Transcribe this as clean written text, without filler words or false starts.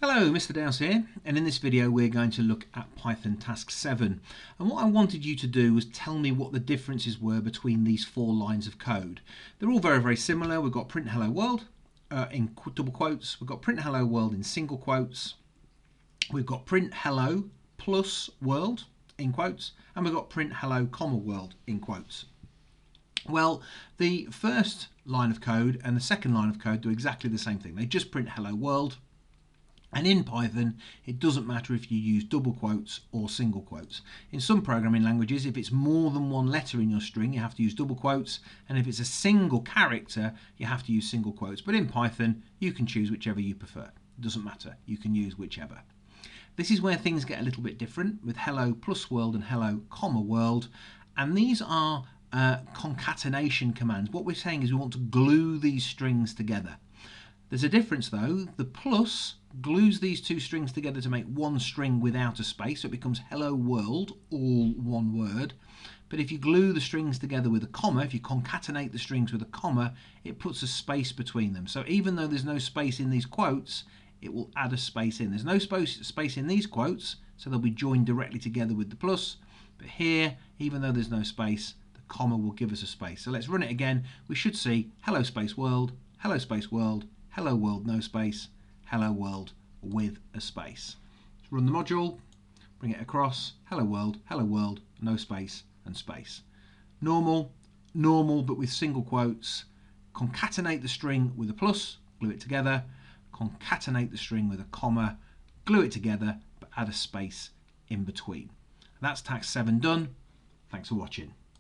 Hello, Mr. Dowse here, and in this video we're going to look at Python task 7. And what I wanted you to do was tell me what the differences were between these 4 lines of code. They're all very similar. We've got print hello world in double quotes, we've got print hello world in single quotes, we've got print hello plus world in quotes, and we've got print hello comma world in quotes. Well, the first line of code and the second line of code do exactly the same thing. They just print hello world. And in Python, it doesn't matter if you use double quotes or single quotes. In some programming languages, if it's more than one letter in your string, you have to use double quotes. And if it's a single character, you have to use single quotes. But in Python, you can choose whichever you prefer. It doesn't matter. You can use whichever. This is where things get a little bit different with hello plus world and hello comma world. And these are concatenation commands. What we're saying is we want to glue these strings together. There's a difference though. The plus glues these two strings together to make one string without a space, so it becomes hello world, all one word. But if you glue the strings together with a comma, if you concatenate the strings with a comma, it puts a space between them. So even though there's no space in these quotes, it will add a space in. There's no space in these quotes, so they'll be joined directly together with the plus. But here, even though there's no space, the comma will give us a space. So let's run it again. We should see hello space world, hello space world, hello world no space, hello world with a space. Let's run the module, bring it across, hello world, no space and space. Normal, but with single quotes. Concatenate the string with a plus, glue it together. Concatenate the string with a comma, glue it together, but add a space in between. That's task 7 done. Thanks for watching.